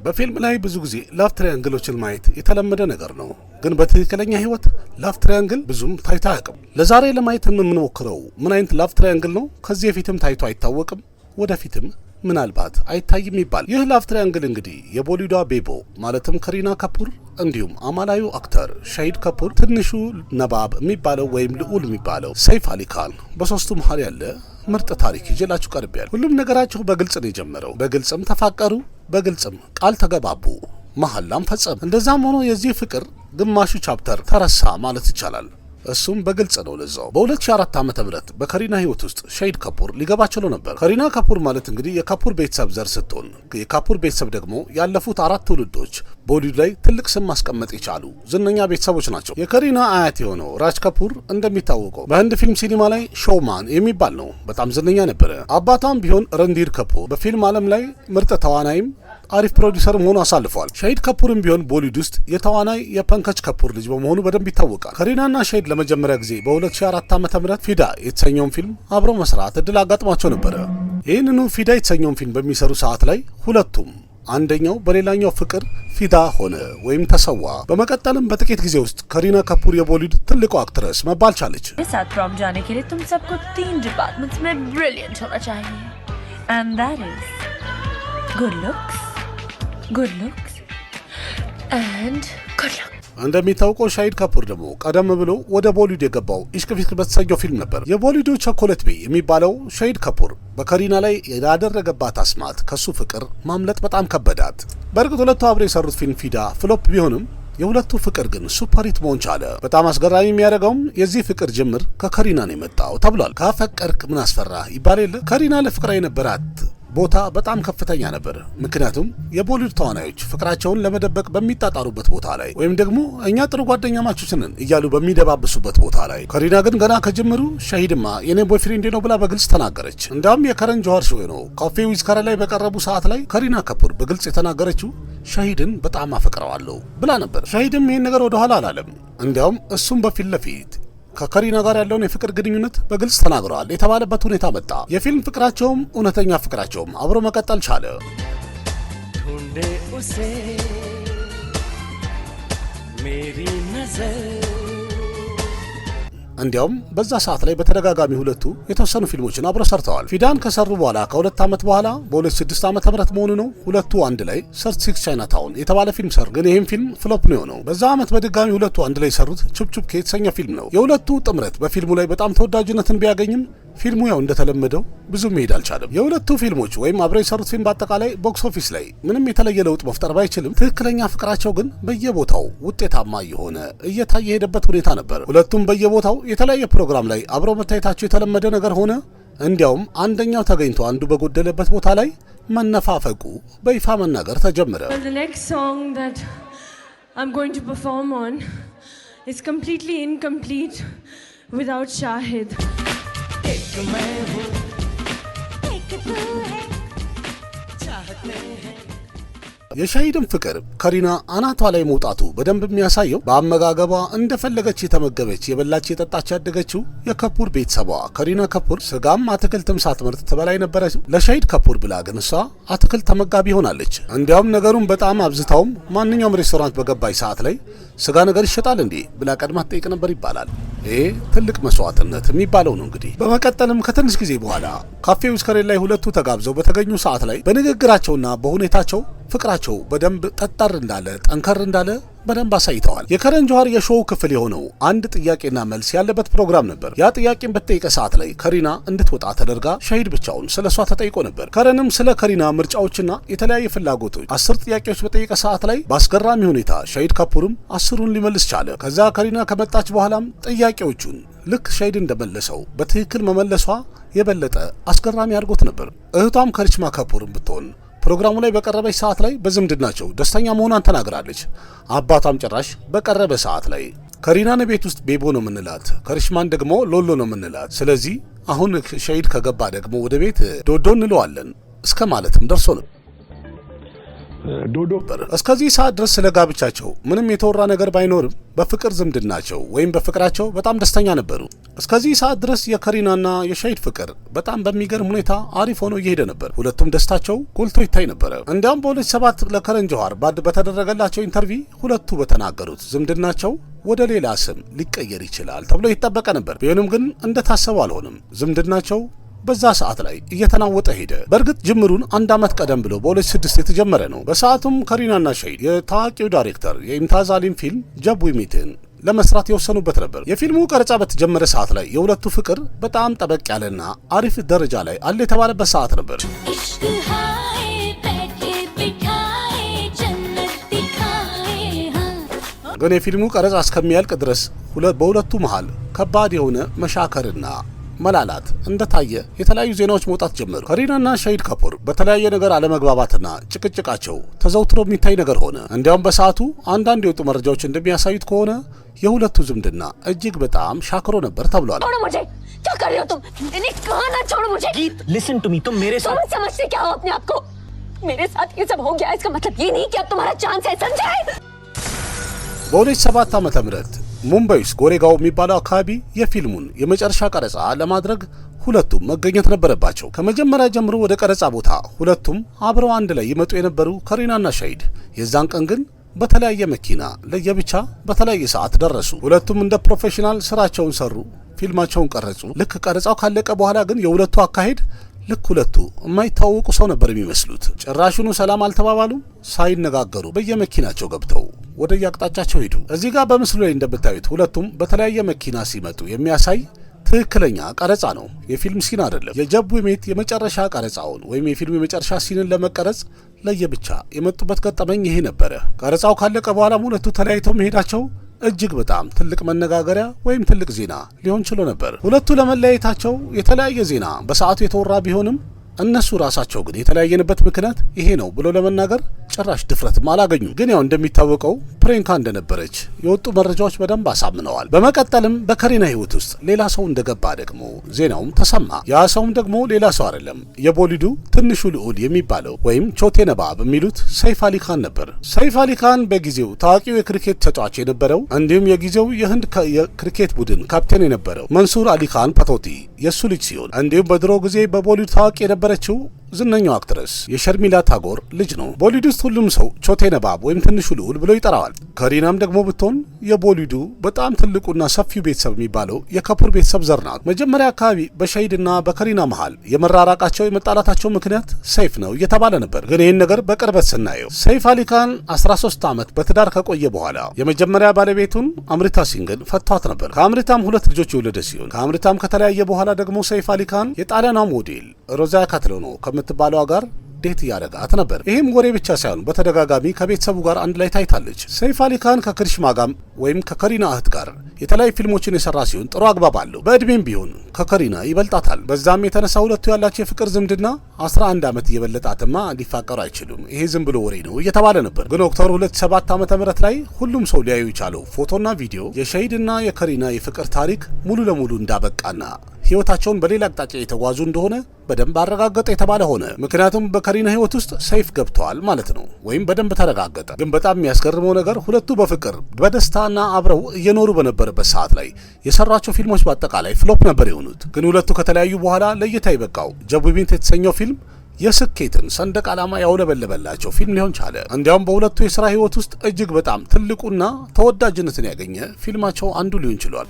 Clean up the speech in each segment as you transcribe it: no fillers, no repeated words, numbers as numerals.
በፊልም ላይ ብዙ ጊዜ ላቭ ትራያንግሎችን ማየት የተለመደ ነገር ነው። ግን በትክክለኛ ህይወት ላቭ ትራያንግል ብዙም ታይቶ አያውቅም። ለዛሬ ለማየት የምንሞክረው ምን አይነት ላቭ ትራያንግል ነው? ከዚህ በፊትም ታይቶ አይታወቅም፣ ወደፊትም ምናልባት አይታይም ይባል። ይህ ላቭ ትራያንግል እንግዲህ የቦሊውዷ ቤቦ ማለትም ከሪና ካፑር እንዲሁም አማላዩ አክተር ሻሂድ ካፑር፣ ትንሹ ነባብ የሚባለው ወይም ልዑል የሚባለው ሰይፍ አሊ ካን በሶስቱ መሀል ያለ ምርጥ ታሪክ ይዤላችሁ ቀርቤያለሁ። ሁሉም ነገራቸው በግልጽ ነው የጀመረው። በግልጽም ተፋቀሩ፣ በግልጽም ቃል ተገባቡ፣ መሐላም ፈጸሙ። እንደዛም ሆኖ የዚህ ፍቅር ግማሹ ቻፕተር ተረሳ ማለት ይቻላል። እሱም በግልጽ ነው ለዛው። በ2004 ዓ.ም በከሪና ህይወት ውስጥ ሻሂድ ካፑር ሊገባ ችሎ ነበር። ከሪና ካፑር ማለት እንግዲህ የካፑር ቤተሰብ ዘር ስትሆን የካፑር ቤተሰብ ደግሞ ያለፉት 4 ትውልዶች ቦሊውድ ላይ ትልቅ ስም ማስቀመጥ የቻሉ ዝነኛ ቤተሰቦች ናቸው። የከሪና አያት የሆነው ራጅ ካፑር እንደሚታወቀው በህንድ ፊልም ሲኒማ ላይ ሾውማን የሚባል ነው፣ በጣም ዝነኛ ነበረ። አባቷም ቢሆን ረንዲር ካፑር በፊልም ዓለም ላይ ምርጥ ተዋናይም አሪፍ ፕሮዲሰርም ሆኖ አሳልፏል። ሻሂድ ካፑርም ቢሆን ቦሊውድ ውስጥ የተዋናይ የፐንከጅ ካፑር ልጅ በመሆኑ በደንብ ይታወቃል። ከሪናና ሻሂድ ለመጀመሪያ ጊዜ በ2004 ዓ.ም ፊዳ የተሰኘውን ፊልም አብረው መስራት እድል አጋጥሟቸው ነበረ። ይህንኑ ፊዳ የተሰኘውን ፊልም በሚሰሩ ሰዓት ላይ ሁለቱም አንደኛው በሌላኛው ፍቅር ፊዳ ሆነ ወይም ተሰዋ። በመቀጠልም በጥቂት ጊዜ ውስጥ ከሪና ካፑር የቦሊውድ ትልቁ አክትረስ መባል ቻለች። Good looks and good luck. እንደሚታወቀው ሻሂድ ካፑር ደግሞ ቀደም ብሎ ወደ ቦሊውድ የገባው ኢሽቅ ፊክር በተሰኘው ፊልም ነበር። የቦሊውዱ ቸኮሌት ቤይ የሚባለው ሻሂድ ካፑር በከሪና ላይ ያደረገባት አስማት ከሱ ፍቅር ማምለጥ በጣም ከበዳት። በእርግጥ ሁለቱ አብረው የሰሩት ፊልም ፊዳ ፍሎፕ ቢሆንም የሁለቱ ፍቅር ግን ሱፐሪት መሆን ቻለ። በጣም አስገራሚ የሚያደርገውም የዚህ ፍቅር ጅምር ከከሪና ነው የመጣው ተብሏል። ካፈቀርክ ምን አስፈራ ይባል የለ። ከሪና ለፍቅራ የነበራት ቦታ በጣም ከፍተኛ ነበር። ምክንያቱም የቦሊውድ ተዋናዮች ፍቅራቸውን ለመደበቅ በሚጣጣሩበት ቦታ ላይ ወይም ደግሞ እኛ ጥሩ ጓደኛ ማቾች ነን እያሉ በሚደባብሱበት ቦታ ላይ ከሪና ግን ገና ከጅምሩ ሻሂድማ የኔ ቦይፍሬንድ ነው ብላ በግልጽ ተናገረች። እንዳውም የከረን ጆሃር ሾው ነው ካፌ ዊዝ ከረን ላይ በቀረቡ ሰዓት ላይ ከሪና ካፑር በግልጽ የተናገረችው ሻሂድን በጣም አፈቅረዋለሁ ብላ ነበር። ሻሂድም ይህን ነገር ወደኋላ አላለም። እንዲያውም እሱም በፊት ለፊት ከከሪና ጋር ያለውን የፍቅር ግንኙነት በግልጽ ተናግረዋል የተባለበት ሁኔታ መጣ። የፊልም ፍቅራቸውም እውነተኛ ፍቅራቸውም አብሮ መቀጠል ቻለ። እንዲያውም በዛ ሰዓት ላይ በተደጋጋሚ ሁለቱ የተወሰኑ ፊልሞችን አብረው ሰርተዋል። ፊዳን ከሰሩ በኋላ ከ2 ዓመት በኋላ በ2006 ዓ.ም መሆኑ ነው ሁለቱ አንድ ላይ 36 ቻይናታውን የተባለ ፊልም ሰሩ። ግን ይህም ፊልም ፍሎፕ ነው የሆነው። በዛ ዓመት በድጋሚ ሁለቱ አንድ ላይ የሰሩት ቹፕቹፕ የተሰኘ ፊልም ነው። የሁለቱ ጥምረት በፊልሙ ላይ በጣም ተወዳጅነትን ቢያገኝም ፊልሙ ያው እንደተለመደው ብዙ መሄድ አልቻለም። የሁለቱ ፊልሞች ወይም አብረው የሰሩት ፊልም በአጠቃላይ ቦክስ ኦፊስ ላይ ምንም የተለየ ለውጥ መፍጠር ባይችልም ትክክለኛ ፍቅራቸው ግን በየቦታው ውጤታማ የሆነ እየታየ ሄደበት ሁኔታ ነበር። ሁለቱም በየቦታው የተለያየ ፕሮግራም ላይ አብረው መታየታቸው የተለመደ ነገር ሆነ። እንዲያውም አንደኛው ተገኝቶ አንዱ በጎደለበት ቦታ ላይ መነፋፈቁ በይፋ መናገር ተጀመረ። The next song that I'm going to perform on is completely incomplete without Shahid. የሻሂድም ፍቅር ከሪና አናቷ ላይ መውጣቱ በደንብ የሚያሳየው በአመጋገቧ እንደፈለገች የተመገበች የበላች የጠጣች ያደገችው የካፑር ቤተሰቧ ከሪና ካፑር ስጋም አትክልትም ሳትመርጥ ትበላይ ነበረች። ለሻሂድ ካፑር ብላ ግን እሷ አትክልት ተመጋቢ ሆናለች። እንዲያውም ነገሩን በጣም አብዝታውም ማንኛውም ሬስቶራንት በገባች ሰዓት ላይ ስጋ ነገር ይሸጣል እንዴ ብላ ቀድማ ትጠይቅ ነበር ይባላል። ይሄ ትልቅ መስዋዕትነት የሚባለው ነው እንግዲህ። በመቀጠልም ከትንሽ ጊዜ በኋላ ካፌ ዊዝ ከረን ላይ ሁለቱ ተጋብዘው በተገኙ ሰዓት ላይ በንግግራቸውና በሁኔታቸው ፍቅራቸው በደንብ ጠጠር እንዳለ ጠንከር እንዳለ በደንብ አሳይተዋል። የከረን ጆሃር የሾው ክፍል የሆነው አንድ ጥያቄና መልስ ያለበት ፕሮግራም ነበር። ያ ጥያቄን በተጠየቀ ሰዓት ላይ ከሪና እንድትወጣ ተደርጋ ሻሂድ ብቻውን ስለሷ ተጠይቆ ነበር። ከረንም ስለ ከሪና ምርጫዎችና የተለያየ ፍላጎቶች 10 ጥያቄዎች በጠየቀ ሰዓት ላይ በአስገራሚ ሁኔታ ሻሂድ ካፑርም 10ሩን ሊመልስ ቻለ። ከዛ ከሪና ከመጣች በኋላም ጥያቄዎቹን ልክ ሻሂድ እንደመለሰው በትክክል መመለሷ የበለጠ አስገራሚ አድርጎት ነበር። እህቷም ከሪችማ ካፑርም ብትሆን ፕሮግራሙ ላይ በቀረበች ሰዓት ላይ በዝምድናቸው ደስተኛ መሆኗን ተናግራለች። አባቷም ጭራሽ በቀረበ ሰዓት ላይ ከሪናን ቤት ውስጥ ቤቦ ነው የምንላት፣ ከሪሽማን ደግሞ ሎሎ ነው የምንላት፣ ስለዚህ አሁን ሻሂድ ከገባ ደግሞ ወደ ቤት ዶዶ እንለዋለን እስከ ማለትም ደርሶ ነው። ዶዶ እስከዚህ ሰዓት ድረስ ስለ ጋብቻቸው ምንም የተወራ ነገር ባይኖርም በፍቅር ዝምድናቸው ወይም በፍቅራቸው በጣም ደስተኛ ነበሩ። እስከዚህ ሰዓት ድረስ የከሪናና የሻሂድ ፍቅር በጣም በሚገርም ሁኔታ አሪፍ ሆኖ እየሄደ ነበር። ሁለቱም ደስታቸው ጎልቶ ይታይ ነበር። እንዲያውም በ2007 ለከረን ጆሃር በተደረገላቸው ኢንተርቪው ሁለቱ በተናገሩት ዝምድናቸው ወደ ሌላ ስም ሊቀየር ይችላል ተብሎ ይጠበቀ ነበር። ቢሆንም ግን እንደታሰበው አልሆነም። ዝምድናቸው በዛ ሰዓት ላይ እየተናወጠ ሄደ። በእርግጥ ጅምሩን አንድ አመት ቀደም ብሎ በ2006 የተጀመረ ነው። በሰዓቱም ከሪናና ሻሂድ የታዋቂው ዳይሬክተር የኢምታዝ አሊም ፊልም ጀብ ዊ ሚትን ለመስራት የወሰኑበት ነበር። የፊልሙ ቀረጻ በተጀመረ ሰዓት ላይ የሁለቱ ፍቅር በጣም ጠበቅ ያለና አሪፍ ደረጃ ላይ አለ የተባለበት ሰዓት ነበር። ግን የፊልሙ ቀረጻ እስከሚያልቅ ድረስ በሁለቱ መሃል ከባድ የሆነ መሻከርና መላላት እንደታየ የተለያዩ ዜናዎች መውጣት ጀመሩ። ከሪናና ሻሂድ ካፑር በተለያየ ነገር አለመግባባትና ጭቅጭቃቸው ተዘውትሮ የሚታይ ነገር ሆነ። እንዲያውም በሰዓቱ አንዳንድ የወጡ መረጃዎች እንደሚያሳዩት ከሆነ የሁለቱ ዝምድና እጅግ በጣም ሻክሮ ነበር ተብሏል። በ2007 ዓመተ ምህረት ሙምባይ ውስጥ ጎሬጋው የሚባለው አካባቢ የፊልሙን የመጨረሻ ቀረጻ ለማድረግ ሁለቱም መገኘት ነበረባቸው። ከመጀመሪያ ጀምሮ ወደ ቀረጻ ቦታ ሁለቱም አብረው አንድ ላይ ይመጡ የነበሩ ከሪናና ሻሂድ የዛን ቀን ግን በተለያየ መኪና ለየብቻ በተለያየ ሰዓት ደረሱ። ሁለቱም እንደ ፕሮፌሽናል ስራቸውን ሰሩ፣ ፊልማቸውን ቀረጹ። ልክ ቀረጻው ካለቀ በኋላ ግን የሁለቱ አካሄድ ልክ ሁለቱ የማይታወቁ ሰው ነበር የሚመስሉት። ጭራሹኑ ሰላም አልተባባሉም። ሳይነጋገሩ በየመኪናቸው ገብተው ወደ የአቅጣጫቸው ሄዱ። እዚህ ጋር በምስሉ ላይ እንደምታዩት ሁለቱም በተለያየ መኪና ሲመጡ የሚያሳይ ትክክለኛ ቀረጻ ነው፣ የፊልም ሲን አይደለም። የጀብ ዊ ሚት የመጨረሻ ቀረጻውን ወይም የፊልሙ የመጨረሻ ሲንን ለመቀረጽ ለየብቻ የመጡበት ገጠመኝ ይሄ ነበረ። ቀረጻው ካለቀ በኋላም ሁለቱ ተለያይተው መሄዳቸው እጅግ በጣም ትልቅ መነጋገሪያ ወይም ትልቅ ዜና ሊሆን ችሎ ነበር። ሁለቱ ለመለያየታቸው የተለያየ ዜና በሰዓቱ የተወራ ቢሆንም እነሱ ራሳቸው ግን የተለያየንበት ምክንያት ይሄ ነው ብሎ ለመናገር ጭራሽ ድፍረትም አላገኙም። ግን ያው እንደሚታወቀው ፕሬንካ እንደነበረች የወጡ መረጃዎች በደንብ አሳምነዋል። በመቀጠልም በከሪና ህይወት ውስጥ ሌላ ሰው እንደገባ ደግሞ ዜናውም ተሰማ። ያ ሰውም ደግሞ ሌላ ሰው አይደለም፣ የቦሊዱ ትንሹ ልዑል የሚባለው ወይም ቾቴ ነባብ የሚሉት ሰይፍ አሊ ካን ነበር። ሰይፍ አሊ ካን በጊዜው ታዋቂው የክሪኬት ተጫዋች የነበረው እንዲሁም የጊዜው የህንድ የክሪኬት ቡድን ካፕቴን የነበረው መንሱር አሊ ካን ፓቶቲ የሱ ልጅ ሲሆን እንዲሁም በድሮ ጊዜ በቦሊውድ ታዋቂ የነበረችው ዝነኛው አክትረስ የሸርሚላ ታጎር ልጅ ነው። ቦሊውድ ውስጥ ሁሉም ሰው ቾቴ ነባብ ወይም ትንሹ ልዑል ብሎ ይጠራዋል። ከሪናም ደግሞ ብትሆን የቦሊውዱ በጣም ትልቁና ሰፊው ቤተሰብ የሚባለው የካፑር ቤተሰብ ዘር ናት። መጀመሪያ አካባቢ በሻሂድና በከሪና መሃል የመራራቃቸው የመጣላታቸው ምክንያት ሰይፍ ነው እየተባለ ነበር። ግን ይህን ነገር በቅርበት ስናየው ሰይፍ አሊ ካን 13 ዓመት በትዳር ከቆየ በኋላ የመጀመሪያ ባለቤቱን አምሪታ ሲንግን ፈቷት ነበር። ከአምሪታም 2 ልጆች የወለደ ሲሆን ከአምሪታም ከተለያየ በኋላ ደግሞ ሰይፍ አሊ ካን የጣሊያኗ ሞዴል ሮዛ ካትሎኖ ከምትባለዋ ጋር ዴት ያደረጋት ነበር። ይህም ወሬ ብቻ ሳይሆን በተደጋጋሚ ከቤተሰቡ ጋር አንድ ላይ ታይታለች። ሰይፍ አሊ ካን ከክሪሽማ ጋር ወይም ከከሪና እህት ጋር የተለያዩ ፊልሞችን የሰራ ሲሆን ጥሩ አግባብ አለው። በእድሜም ቢሆን ከከሪና ይበልጣታል። በዛም የተነሳ ሁለቱ ያላቸው የፍቅር ዝምድና 11 ዓመት እየበለጣትማ ሊፋቀሩ አይችሉም፣ ይሄ ዝም ብሎ ወሬ ነው እየተባለ ነበር። ግን ኦክቶበር 2007 ዓ.ም ላይ ሁሉም ሰው ሊያዩ የቻለው ፎቶና ቪዲዮ የሻሂድና የከሪና የፍቅር ታሪክ ሙሉ ለሙሉ እንዳበቃና ህይወታቸውን በሌላ አቅጣጫ የተጓዙ እንደሆነ በደንብ አረጋገጠ የተባለ ሆነ። ምክንያቱም በከሪና ህይወት ውስጥ ሰይፍ ገብተዋል ማለት ነው፣ ወይም በደንብ ተረጋገጠ። ግን በጣም የሚያስገርመው ነገር ሁለቱ በፍቅር በደስታና አብረው እየኖሩ በነበረበት ሰዓት ላይ የሰራቸው ፊልሞች በአጠቃላይ ፍሎፕ ነበር የሆኑት። ግን ሁለቱ ከተለያዩ በኋላ ለእይታ ይበቃው ጀብ ዊ ሚት የተሰኘው ፊልም የስኬትን ሰንደቅ ዓላማ ያውለበለበላቸው ፊልም ሊሆን ቻለ። እንዲያውም በሁለቱ የሥራ ህይወት ውስጥ እጅግ በጣም ትልቁና ተወዳጅነትን ያገኘ ፊልማቸው አንዱ ሊሆን ችሏል።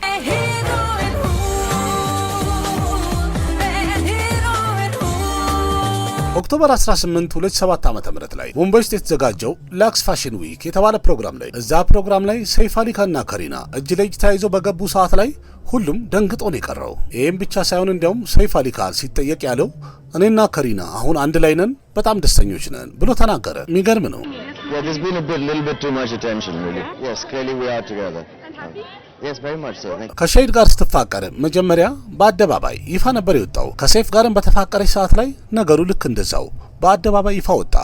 ኦክቶበር 18 2007 ዓ.ም ላይ ሙምባይ ውስጥ የተዘጋጀው ላክስ ፋሽን ዊክ የተባለ ፕሮግራም ላይ እዛ ፕሮግራም ላይ ሰይፍ አሊ ካንና ከሪና እጅ ለእጅ ተያይዘው በገቡ ሰዓት ላይ ሁሉም ደንግጦ ነው የቀረው። ይህም ብቻ ሳይሆን እንዲያውም ሰይፍ አሊ ካን ሲጠየቅ ያለው እኔና ከሪና አሁን አንድ ላይ ነን፣ በጣም ደስተኞች ነን ብሎ ተናገረ። የሚገርም ነው። ከሻሂድ ጋር ስትፋቀር መጀመሪያ በአደባባይ ይፋ ነበር የወጣው። ከሰይፍ ጋርም በተፋቀረች ሰዓት ላይ ነገሩ ልክ እንደዛው በአደባባይ ይፋ ወጣ።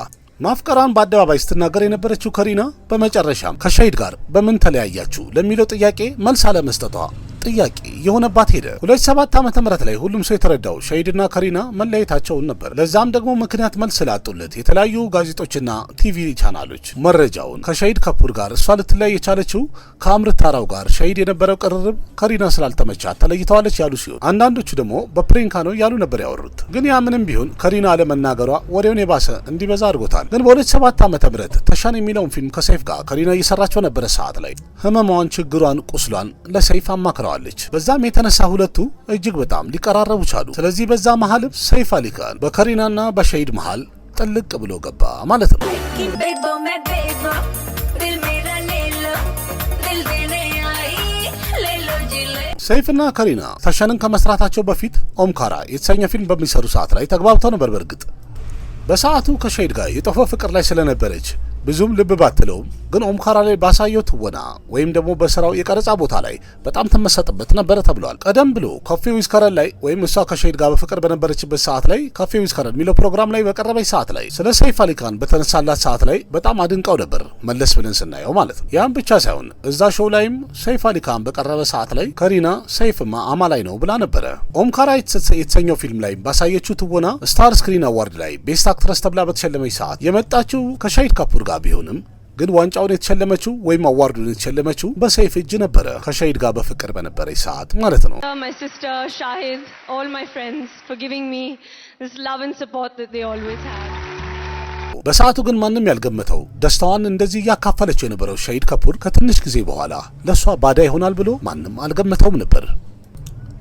ማፍቀሯን በአደባባይ ስትናገር የነበረችው ከሪና በመጨረሻም ከሻሂድ ጋር በምን ተለያያችሁ ለሚለው ጥያቄ መልስ አለመስጠቷ ጥያቄ የሆነባት ሄደ። 2007 ዓመተ ምህረት ላይ ሁሉም ሰው የተረዳው ሸሂድና ከሪና መለያየታቸውን ነበር። ለዛም ደግሞ ምክንያት መልስ ስላጡለት የተለያዩ ጋዜጦችና ቲቪ ቻናሎች መረጃውን ከሸሂድ ከፑር ጋር እሷ ልትለያይ የቻለችው ከአምርት ታራው ጋር ሸሂድ የነበረው ቅርርብ ከሪና ስላልተመቻት ተለይተዋለች ያሉ ሲሆን አንዳንዶቹ ደግሞ በፕሪንካ ነው ያሉ ነበር ያወሩት። ግን ያ ምንም ቢሆን ከሪና አለመናገሯ ወሬውን የባሰ እንዲበዛ አድርጎታል። ግን በ2007 ዓመተ ምህረት ተሻን የሚለውን ፊልም ከሰይፍ ጋር ከሪና እየሰራቸው ነበረ ሰዓት ላይ ህመሟን፣ ችግሯን፣ ቁስሏን ለሰይፍ አማክረዋለች። በዛም የተነሳ ሁለቱ እጅግ በጣም ሊቀራረቡ ቻሉ። ስለዚህ በዛ መሀልም ሰይፍ አሊ ካን በከሪናና በሸሂድ መሀል ጥልቅ ብሎ ገባ ማለት ነው። ሰይፍና ከሪና ተሻንን ከመስራታቸው በፊት ኦምካራ የተሰኘ ፊልም በሚሰሩ ሰዓት ላይ ተግባብተው ነበር። በእርግጥ በሰዓቱ ከሸሂድ ጋር የጦፈ ፍቅር ላይ ስለነበረች ብዙም ልብ ባትለውም ግን ኦምካራ ላይ ባሳየው ትወና ወይም ደግሞ በስራው የቀረጻ ቦታ ላይ በጣም ተመሰጥበት ነበረ ተብሏል። ቀደም ብሎ ካፌ ዊዝ ከረን ላይ ወይም እሷ ከሸሂድ ጋር በፍቅር በነበረችበት ሰዓት ላይ ካፌ ዊዝ ከረን የሚለው ፕሮግራም ላይ በቀረበች ሰዓት ላይ ስለ ሰይፍ አሊ ካን በተነሳላት ሰዓት ላይ በጣም አድንቀው ነበር መለስ ብለን ስናየው ማለት ነው። ያም ብቻ ሳይሆን እዛ ሾው ላይም ሰይፍ አሊ ካን በቀረበ ሰዓት ላይ ከሪና ሰይፍማ አማላይ ነው ብላ ነበረ። ኦምካራ የተሰኘው ፊልም ላይ ባሳየችው ትወና ስታር ስክሪን አዋርድ ላይ ቤስት አክትረስ ተብላ በተሸለመች ሰዓት የመጣችው ከሸሂድ ከፑር ጋር ቢሆንም ግን ዋንጫውን የተሸለመችው ወይም አዋርዱን የተሸለመችው በሰይፍ እጅ ነበረ ከሸሂድ ጋር በፍቅር በነበረች ሰዓት ማለት ነው። My sister, Shahid, all my friends for giving me this love and support that they always have. በሰዓቱ ግን ማንም ያልገመተው ደስታዋን እንደዚህ እያካፈለችው የነበረው ሸሂድ ከፑር ከትንሽ ጊዜ በኋላ ለሷ ባዳ ይሆናል ብሎ ማንም አልገመተውም ነበር።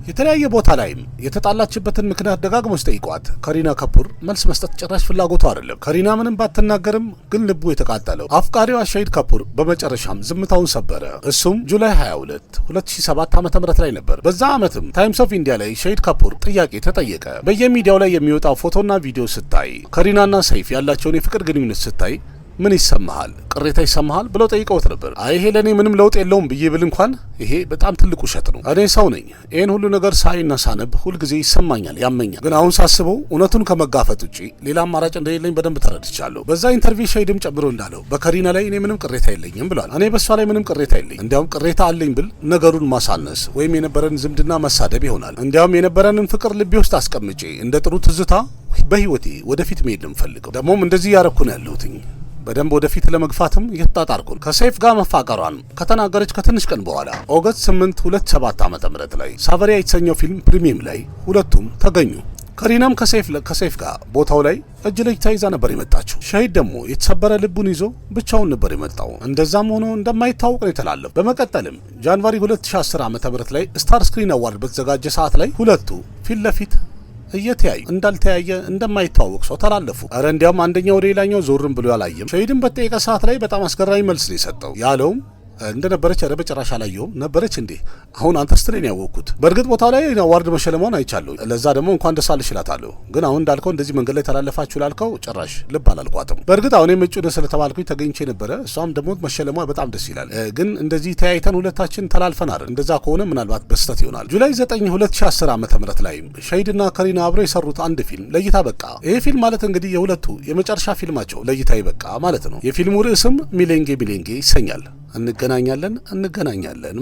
የተለያየ ቦታ ላይም የተጣላችበትን ምክንያት ደጋግሞ ሲጠይቋት ከሪና ከፑር መልስ መስጠት ጭራሽ ፍላጎቱ አይደለም። ከሪና ምንም ባትናገርም ግን ልቡ የተቃጠለው አፍቃሪዋ ሸሂድ ከፑር በመጨረሻም ዝምታውን ሰበረ። እሱም ጁላይ 22 2007 ዓ.ም ላይ ነበር። በዛ ዓመትም ታይምስ ኦፍ ኢንዲያ ላይ ሸሂድ ከፑር ጥያቄ ተጠየቀ። በየሚዲያው ላይ የሚወጣው ፎቶና ቪዲዮ ስታይ ከሪናና ሰይፍ ያላቸውን የፍቅር ግንኙነት ስታይ ምን ይሰማሃል? ቅሬታ ይሰማሃል? ብለው ጠይቀውት ነበር። አይ ይሄ ለኔ ምንም ለውጥ የለውም ብዬ ብል እንኳን ይሄ በጣም ትልቅ ውሸት ነው። እኔ ሰው ነኝ። ይሄን ሁሉ ነገር ሳይና ሳነብ ሁልጊዜ ይሰማኛል፣ ያመኛል። ግን አሁን ሳስበው እውነቱን ከመጋፈጥ ውጪ ሌላ አማራጭ እንደሌለኝ በደንብ ተረድቻለሁ። በዛ ኢንተርቪው ሸሂድም ጨምሮ እንዳለው በከሪና ላይ እኔ ምንም ቅሬታ የለኝም ብሏል። እኔ በሷ ላይ ምንም ቅሬታ የለኝም። እንዲያውም ቅሬታ አለኝ ብል ነገሩን ማሳነስ ወይም የነበረን ዝምድና መሳደብ ይሆናል። እንዲያውም የነበረንን ፍቅር ልቤ ውስጥ አስቀምጬ እንደ ጥሩ ትዝታ በህይወቴ ወደፊት መሄድ ነው የምፈልገው። ደግሞም እንደዚህ ያረኩ ነው ያለሁትኝ በደንብ ወደፊት ለመግፋትም እየተጣጣርኩ ነው። ከሰይፍ ጋር መፋቀሯን ከተናገረች ከትንሽ ቀን በኋላ ኦገስት 8 2007 ዓ.ም ላይ ሳቨሪያ የተሰኘው ፊልም ፕሪሚየም ላይ ሁለቱም ተገኙ። ከሪናም ከሰይፍ ጋር ቦታው ላይ እጅ ለእጅ ተይዛ ነበር የመጣችው። ሸሂድ ደግሞ የተሰበረ ልቡን ይዞ ብቻውን ነበር የመጣው። እንደዛም ሆኖ እንደማይታወቅ ነው የተላለፈው። በመቀጠልም ጃንዋሪ 2010 ዓ.ም ላይ ስታር ስክሪን አዋርድ በተዘጋጀ ሰዓት ላይ ሁለቱ ፊት ለፊት እየተያዩ እንዳልተያየ እንደማይተዋወቅ ሰው ተላለፉ። አረ እንዲያውም አንደኛው ወደ ሌላኛው ዞርም ብሎ ያላየም። ሸሂድን በጠየቀ ሰዓት ላይ በጣም አስገራሚ መልስ ነው የሰጠው። ያለውም እንደነበረች ኧረ በጭራሽ አላየሁም ነበረች እንዴ አሁን አንተ ስትለኝ ያወቅኩት። በእርግጥ ቦታው ላይ አዋርድ መሸለሟን አይቻለሁ። ለዛ ደግሞ እንኳን ደስ አለሽ እላታለሁ። ግን አሁን እንዳልከው እንደዚህ መንገድ ላይ ተላለፋችሁ ላልከው ጭራሽ ልብ አላልኳትም። በእርግጥ አሁን የምጩ ደስ ስለተባልኩኝ ተገኝቼ ነበረ። እሷም ደግሞ መሸለሟ በጣም ደስ ይላል። ግን እንደዚህ ተያይተን ሁለታችን ተላልፈን አይደል? እንደዛ ከሆነ ምናልባት በስተት ይሆናል። ጁላይ 9 2010 ዓ.ም ላይ ሸሂድና ከሪና አብረው የሰሩት አንድ ፊልም ለእይታ በቃ። ይሄ ፊልም ማለት እንግዲህ የሁለቱ የመጨረሻ ፊልማቸው ለእይታ ይበቃ ማለት ነው። የፊልሙ ርዕስም ሚሌንጌ ይሰኛል። እንገናኛለን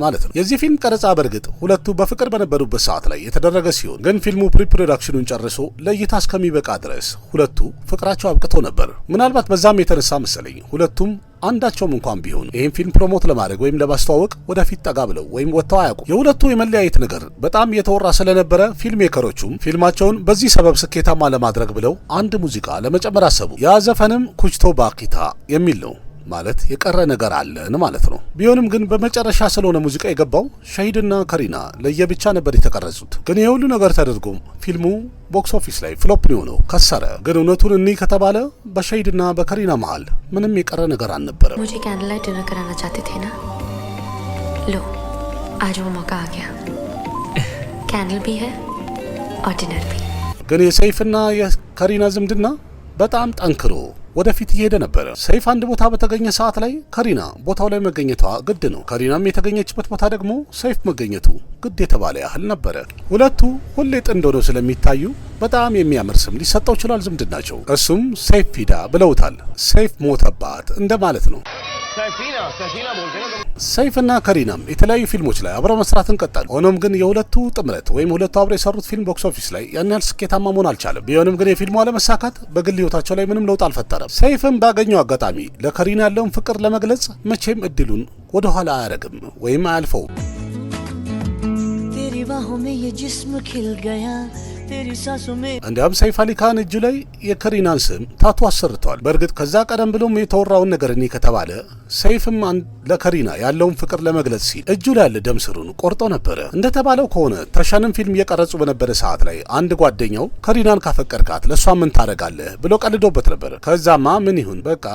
ማለት ነው። የዚህ ፊልም ቀረጻ በእርግጥ ሁለቱ በፍቅር በነበሩበት ሰዓት ላይ የተደረገ ሲሆን ግን ፊልሙ ፕሪፕሮዳክሽኑን ጨርሶ ለእይታ እስከሚበቃ ድረስ ሁለቱ ፍቅራቸው አብቅቶ ነበር። ምናልባት በዛም የተነሳ መሰለኝ ሁለቱም አንዳቸውም እንኳን ቢሆን ይህን ፊልም ፕሮሞት ለማድረግ ወይም ለማስተዋወቅ ወደፊት ጠጋ ብለው ወይም ወጥተው አያውቁም። የሁለቱ የመለያየት ነገር በጣም እየተወራ ስለነበረ ፊልም ሜከሮቹም ፊልማቸውን በዚህ ሰበብ ስኬታማ ለማድረግ ብለው አንድ ሙዚቃ ለመጨመር አሰቡ። ያ ዘፈንም ኩችቶ ባኪታ የሚል ነው። ማለት የቀረ ነገር አለን ማለት ነው። ቢሆንም ግን በመጨረሻ ስለሆነ ሙዚቃ የገባው ሸሂድና ከሪና ለየብቻ ነበር የተቀረጹት። ግን የሁሉ ነገር ተደርጎም ፊልሙ ቦክስ ኦፊስ ላይ ፍሎፕ ነው፣ ከሰረ። ግን እውነቱን እኒ ከተባለ በሸሂድና በከሪና መሃል ምንም የቀረ ነገር አልነበረም። मुझे candle light dinner कराना चाहते थे ना, लो आज वो मौका आ गया। कैंडल भी है और डिनर भी। ግን የሰይፍና የከሪና ዝምድና በጣም ጠንክሮ ወደፊት እየሄደ ነበር። ሰይፍ አንድ ቦታ በተገኘ ሰዓት ላይ ከሪና ቦታው ላይ መገኘቷ ግድ ነው። ከሪናም የተገኘችበት ቦታ ደግሞ ሰይፍ መገኘቱ ግድ የተባለ ያህል ነበረ። ሁለቱ ሁሌ ጥንድ ሆነው ስለሚታዩ በጣም የሚያምር ስም ሊሰጠው ይችላል ዝምድናቸው። እሱም ሰይፍ ፊዳ ብለውታል። ሰይፍ ሞተባት እንደማለት ነው። ሰይፍና ከሪናም የተለያዩ ፊልሞች ላይ አብረው መስራትን ቀጠሉ። ሆኖም ግን የሁለቱ ጥምረት ወይም ሁለቱ አብረው የሰሩት ፊልም ቦክስ ኦፊስ ላይ ያን ያህል ስኬታማ መሆን አልቻለም። ቢሆንም ግን የፊልሙ አለመሳካት በግል ህይወታቸው ላይ ምንም ለውጥ አልፈጠረም። ሰይፍም ባገኘው አጋጣሚ ለከሪና ያለውን ፍቅር ለመግለጽ መቼም እድሉን ወደ ኋላ አያረግም ወይም አያልፈውም። እንዲያም ሰይፍ አሊ ካን እጁ ላይ የከሪናን ስም ታቱ አሰርቷል። በእርግጥ ከዛ ቀደም ብሎም የተወራውን ነገር እኔ ከተባለ ሰይፍም ለከሪና ያለውን ፍቅር ለመግለጽ ሲል እጁ ላይ ያለ ደም ስሩን ቆርጦ ነበረ። እንደተባለው ከሆነ ተሻንም ፊልም እየቀረጹ በነበረ ሰዓት ላይ አንድ ጓደኛው ከሪናን ካፈቀርካት ለሷ ምን ታረጋለህ ብሎ ቀልዶበት ነበረ። ከዛማ ምን ይሁን በቃ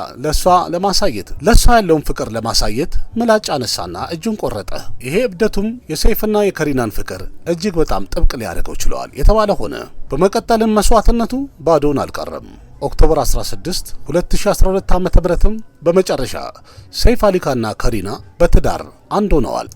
ለሷ ያለውን ፍቅር ለማሳየት ምላጭ አነሳና እጁን ቆረጠ። ይሄ እብደቱም የሰይፍና የከሪናን ፍቅር እጅግ በጣም ጥብቅ ሊያደርገው ችለዋል የተባለ ሆነ። በመቀጠልም መስዋዕትነቱ ባዶውን አልቀረም። ኦክቶበር 16 2012 ዓ.ም በመጨረሻ ሰይፍ አሊ ካንና ከሪና በትዳር አንድ ሆነዋል።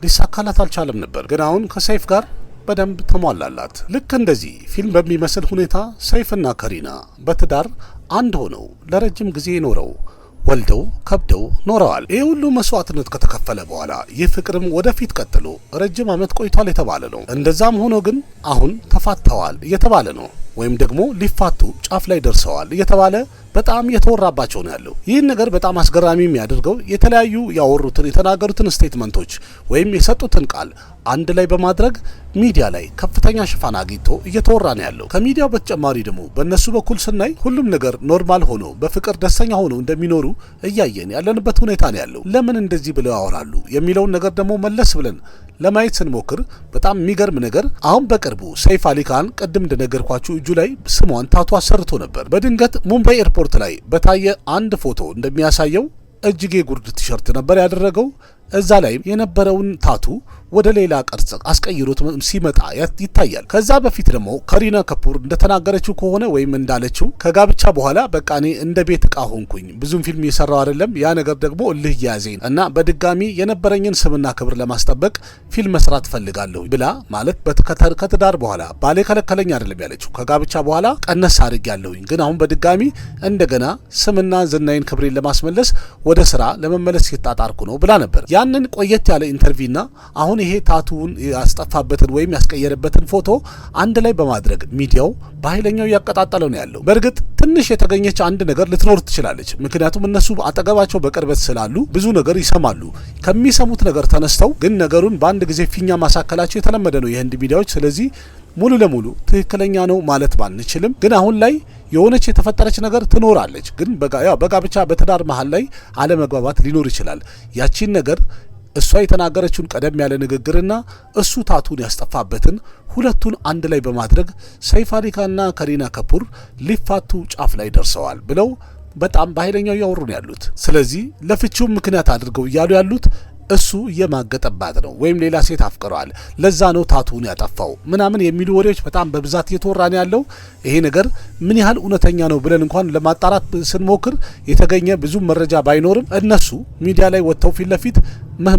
ሊሳካላት አልቻለም ነበር፣ ግን አሁን ከሰይፍ ጋር በደንብ ተሟላላት። ልክ እንደዚህ ፊልም በሚመስል ሁኔታ ሰይፍና ከሪና በትዳር አንድ ሆነው ለረጅም ጊዜ ኖረው ወልደው ከብደው ኖረዋል። ይህ ሁሉ መስዋዕትነት ከተከፈለ በኋላ ይህ ፍቅርም ወደፊት ቀጥሎ ረጅም ዓመት ቆይቷል የተባለ ነው። እንደዛም ሆኖ ግን አሁን ተፋተዋል እየተባለ ነው፣ ወይም ደግሞ ሊፋቱ ጫፍ ላይ ደርሰዋል እየተባለ በጣም የተወራባቸው ነው ያለው። ይህን ነገር በጣም አስገራሚ የሚያደርገው የተለያዩ ያወሩትን የተናገሩትን ስቴትመንቶች ወይም የሰጡትን ቃል አንድ ላይ በማድረግ ሚዲያ ላይ ከፍተኛ ሽፋን አግኝቶ እየተወራ ነው ያለው። ከሚዲያው በተጨማሪ ደግሞ በእነሱ በኩል ስናይ ሁሉም ነገር ኖርማል ሆኖ በፍቅር ደስተኛ ሆኖ እንደሚኖሩ እያየን ያለንበት ሁኔታ ነው ያለው። ለምን እንደዚህ ብለው ያወራሉ የሚለውን ነገር ደግሞ መለስ ብለን ለማየት ስንሞክር በጣም የሚገርም ነገር አሁን በቅርቡ ሰይፍ አሊ ካን ቅድም እንደነገርኳችሁ እጁ ላይ ስሟን ታቱ አሰርቶ ነበር። በድንገት ሙምባይ ኤርፖርት ላይ በታየ አንድ ፎቶ እንደሚያሳየው እጅጌ ጉርድ ቲሸርት ነበር ያደረገው። እዛ ላይ የነበረውን ታቱ ወደ ሌላ ቅርጽ አስቀይሮት ሲመጣ ይታያል። ከዛ በፊት ደግሞ ከሪና ከፑር እንደተናገረችው ከሆነ ወይም እንዳለችው ከጋብቻ በኋላ በቃ እኔ እንደ ቤት እቃ ሆንኩኝ፣ ብዙም ፊልም እየሰራው አይደለም፣ ያ ነገር ደግሞ እልህ ያዘኝ እና በድጋሚ የነበረኝን ስምና ክብር ለማስጠበቅ ፊልም መስራት ፈልጋለሁ ብላ ማለት ከትዳር በኋላ ባሌ ከለከለኝ አይደለም ያለችው፣ ከጋብቻ በኋላ ቀነስ አድርጌያለሁኝ፣ ግን አሁን በድጋሚ እንደገና ስምና ዝናዬን ክብሬን ለማስመለስ ወደ ስራ ለመመለስ ሲጣጣርኩ ነው ብላ ነበር። ያንን ቆየት ያለ ኢንተርቪውና አሁን ይሄ ታቱን ያስጠፋበትን ወይም ያስቀየረበትን ፎቶ አንድ ላይ በማድረግ ሚዲያው በኃይለኛው ያቀጣጠለው ነው ያለው። በእርግጥ ትንሽ የተገኘች አንድ ነገር ልትኖር ትችላለች። ምክንያቱም እነሱ አጠገባቸው በቅርበት ስላሉ ብዙ ነገር ይሰማሉ። ከሚሰሙት ነገር ተነስተው ግን ነገሩን በአንድ ጊዜ ፊኛ ማሳከላቸው የተለመደ ነው የህንድ ሚዲያዎች። ስለዚህ ሙሉ ለሙሉ ትክክለኛ ነው ማለት ባንችልም ግን አሁን ላይ የሆነች የተፈጠረች ነገር ትኖራለች። ግን በጋብቻ በትዳር መሀል ላይ አለመግባባት ሊኖር ይችላል። ያቺን ነገር እሷ የተናገረችውን ቀደም ያለ ንግግርና እሱ ታቱን ያስጠፋበትን ሁለቱን አንድ ላይ በማድረግ ሰይፍ አሊ ካንና ከሪና ከፑር ሊፋቱ ጫፍ ላይ ደርሰዋል ብለው በጣም በኃይለኛው ያወሩ ነው ያሉት። ስለዚህ ለፍቺው ምክንያት አድርገው እያሉ ያሉት እሱ እየማገጠባት ነው ወይም ሌላ ሴት አፍቅረዋል፣ ለዛ ነው ታቱን ያጠፋው ምናምን የሚሉ ወሬዎች በጣም በብዛት እየተወራ ነው ያለው። ይሄ ነገር ምን ያህል እውነተኛ ነው ብለን እንኳን ለማጣራት ስንሞክር የተገኘ ብዙ መረጃ ባይኖርም እነሱ ሚዲያ ላይ ወጥተው ፊት ለፊት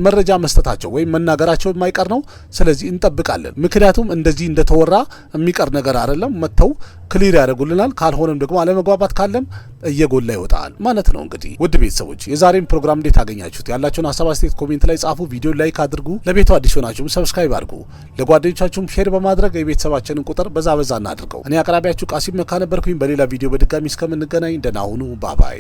መረጃ መስጠታቸው ወይም መናገራቸው የማይቀር ነው። ስለዚህ እንጠብቃለን። ምክንያቱም እንደዚህ እንደተወራ የሚቀር ነገር አይደለም። መጥተው ክሊር ያደርጉልናል። ካልሆነም ደግሞ አለመግባባት ካለም እየጎላ ይወጣል ማለት ነው። እንግዲህ ውድ ቤተሰቦች የዛሬን ፕሮግራም እንዴት አገኛችሁት? ያላችሁን ሀሳብ አስተያየት ኮሜንት ላይ ጻፉ። ቪዲዮ ላይክ አድርጉ። ለቤቱ አዲስ ሆናችሁም ሰብስክራይብ አድርጉ። ለጓደኞቻችሁም ሼር በማድረግ የቤተሰባችንን ቁጥር በዛ እናድርገው። እኔ አቅራቢያችሁ ቃሲም መካ ነበርኩኝ። በሌላ ቪዲዮ በድጋሚ እስከምንገናኝ ደህና ሁኑ። ባባይ